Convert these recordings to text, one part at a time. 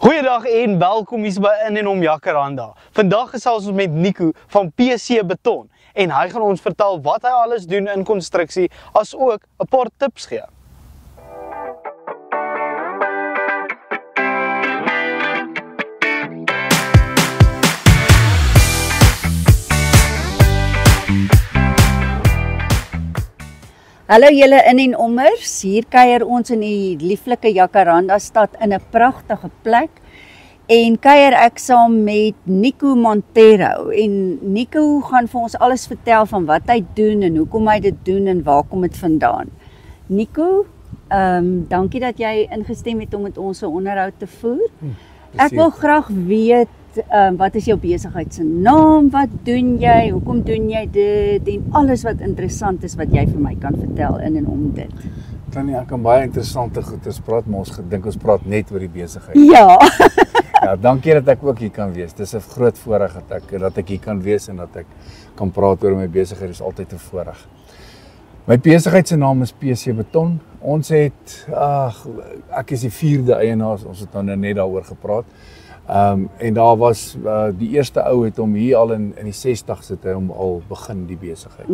Goeiedag en welkom hier by In en Om Jacaranda. Vandag gesels ons met Nico van PC Beton en hy gaan ons vertel wat hy alles doen in konstruksie as ook 'n paar tips gee. Hallo julle in en ommers, hier kuier ons in die lieflike Jacaranda stad in 'n pragtige plek en kuier ek saam met Nico Montero en Nico gaan vir ons alles vertel van wat hy doen en hoekom hy dit doen en waar kom dit vandaan. Nico, dankie dat jy ingestem het om met ons 'n onderhoud te voer. Ek wil graag weet, wat is jou besigheid se naam, wat doen jy, hoekom doen jy dit en alles wat interessant is wat jy vir my kan vertel in en om dit. Tannie, ek kan baie interessante goedes praat, maar ons gedink ons praat net oor die besigheid. Ja. Ja, dankie dat ek ook hier kan wees. Dis 'n groot voorreg dat ek hier kan wees en dat ek kan praat oor my besigheid. Dis altyd 'n voorreg. My besigheid se naam is PC Beton. Ons het ek is die 4de eienaar, ons het nou net daaroor gepraat. En daar was die eerste ou het hom hier al in die 60's het hy hom al begin die besigheid.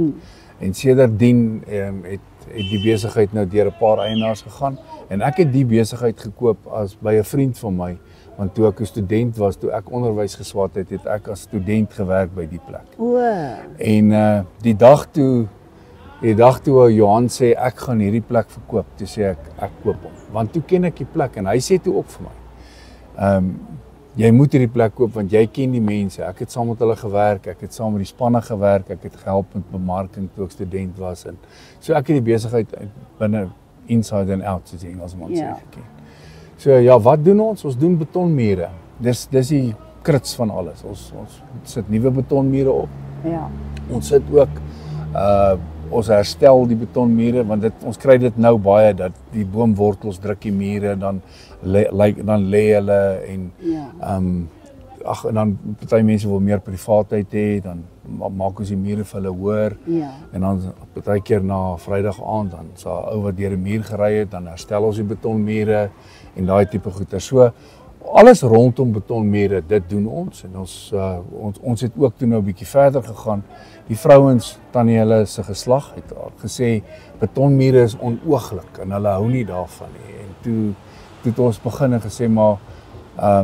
En sedertdien het die besigheid nou deur 'n paar eienaars gegaan en ek het die besigheid gekoop as by 'n vriend van my, want toe ek 'n student was, toe ek onderwys geswaat het ek as student gewerk by die plek. En die dag toe Johan sê ek gaan hierdie plek verkoop, toe sê ek koop hom, want toe ken ek die plek en hy sê toe ook vir my. Jy moet hierdie plek koop want jy ken die mense. Ek het saam met hulle gewerk, ek het saam met die spanne gewerk, ek het gehelp met bemarking toe ek student was en so ek het die besigheid binne inside and out soos die Engelsman sê geken. So ja, wat doen ons? Ons doen betonmure. Dis die krits van alles. Ons sit nuwe betonmure op. Ja. Ons sit ook ons herstel die betonmure want ons kry dit nou baie dat die boomwortels druk die mure dan lê hulle en en dan party mense wil meer privaatheid hê, dan maak ons die mure vir hulle hoër. En dan partykeer na Vrydag aand dan is daar 'n ou wat deur 'n muur gery het, dan herstel ons die betonmure en daai tipe goeder. So alles rondom betonmure, dit doen ons en ons het ook toe nou 'n bietjie verder gegaan. Die vrouens, tannie hulle se geslag het gesê betonmure is onooglik en hulle hou nie daarvan nie. En toe het ons begin en gesê maar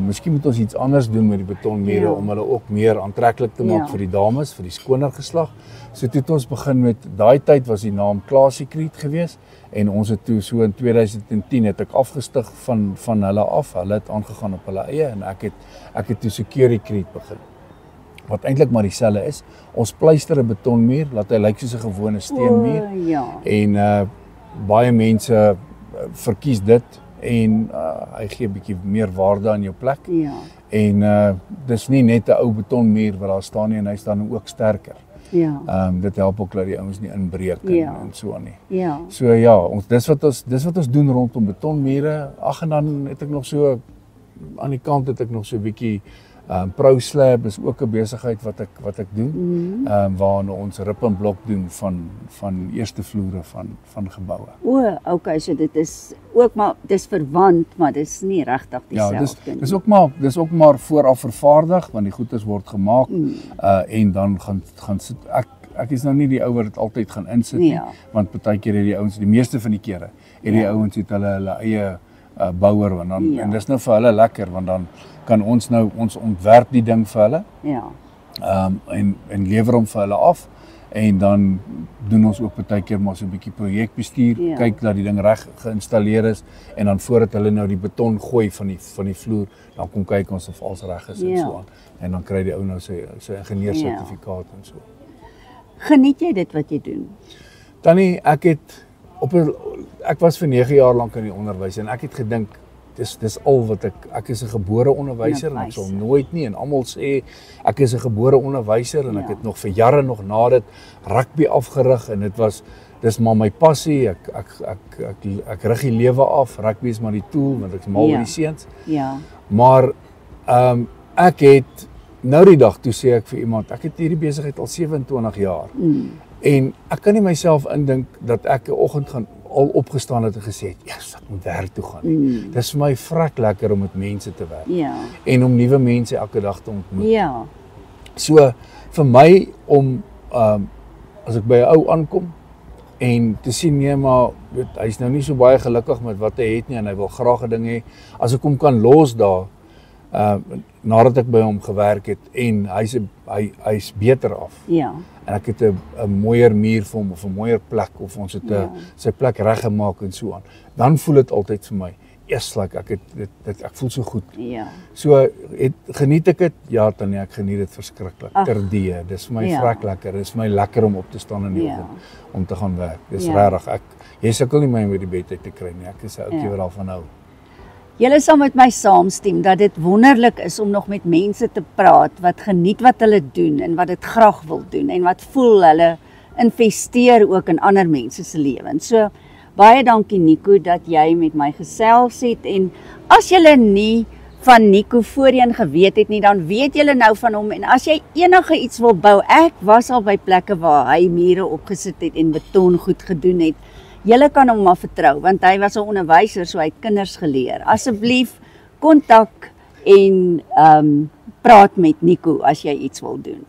miskien moet ons iets anders doen met die betonmure om hulle ook meer aantreklik te maak vir die dames, vir die skoner geslag. So toe het ons begin met daai tyd was die naam Classicrete geweest en ons het toe so in 2010 het ek afgestig van hulle af. Hulle het aangegaan op hulle eie en ek het toe Securicrete begin. Wat eintlik maar dieselfde is. Ons pleister 'n betonmuur, laat hy lyk soos 'n gewone steenmuur. En baie mense verkies dit en hy gee 'n bietjie meer waarde aan jou plek. En dis nie net 'n ou betonmuur wat daar staan nie en hy staan ook sterker. Dit help ook dat die ouens nie inbreek en so aan nie. So ja, dis wat ons doen rondom betonmure. Ag en dan het ek nog so aan die kant het ek nog so 'n bietjie ProSlab is ook 'n besigheid wat ek doen, waar ons rip en blok doen van eerste vloere van geboue. Okay, so dit is ook maar dis verwant, maar dis nie regtig dieselfde nie. Dis ook maar vooraf vervaardig want die goedes word gemaak en dan gaan sit ek is nou nie die ou wat dit altyd gaan insit nie, want partykeer het die ouens die meeste van die kere het die ouens het hulle eie bouer en dis nou vir hulle lekker want dan kan ons ontwerp die ding vir hulle. En lewer hom vir hulle af en dan doen ons ook partykeer maar so 'n bietjie projekbestuur, kyk dat die ding reg geïnstalleer is en dan voordat hulle nou die beton gooi van die vloer, dan kom kyk ons of alles reg is en so aan. En dan kry die ou nou sy ingenieursertifikaat en so. Geniet jy dit wat jy doen? Tannie, ek was vir 9 jaar lank in die onderwys en ek het gedink dis al wat ek is 'n gebore onderwyser en ek sal nooit nie en almal sê ek is 'n gebore onderwyser en ek het nog vir jare nog na dit rugby afgerig en dis maar my passie. Ek rig die lewe af. Rugby is maar die tool want ek's mal met die seuns. Maar ek het nou die dag toe sê ek vir iemand ek het hierdie besigheid al 27 jaar. En ek kan nie myself indink dat ek 'n oggend gaan al opgestaan het en gesê het, yes, ek moet werk toe gaan. Dis vir my vrek lekker om met mense te werk. Ja. En om nuwe mense elke dag te ontmoet. Ja. So vir my om as ek by 'n ou aankom en te sien nee maar hy's nou nie so baie gelukkig met wat hy het nie en hy wil graag 'n ding hê. As ek hom kan los daar nadat ek by hom gewerk het en hy's beter af. Ja. En ek het 'n mooier muur vir hom of 'n mooier plek of ons het sy plek reggemaak en so aan. Dan voel dit altyd vir my, yes, like ek voel so goed. Ja. So geniet ek dit? Ja, Tannie, ek geniet dit verskriklik. Terdee, dis vir my vrek lekker. Dis vir my lekker om op te staan in die oggend om te gaan werk. Dis regtig. Jy sukkel nie my om by die bed uit te kry nie. Ek is 'n ouetjie wat daarvan hou. Julle sal met my saamstem dat dit wonderlik is om nog met mense te praat wat geniet wat hulle doen en wat dit graag wil doen en wat voel hulle investeer ook in ander mense se lewens. So baie dankie Nico dat jy met my gesels het en as julle nie van Nico voorheen geweet het nie, dan weet julle nou van hom en as jy enige iets wil bou, ek was al by plekke waar hy mure opgesit het en beton goed gedoen het. Julle kan hom maar vertrou, want hy was 'n onderwyser, so hy het kinders geleer. Asseblief, kontak en praat met Nico as jy iets wil doen.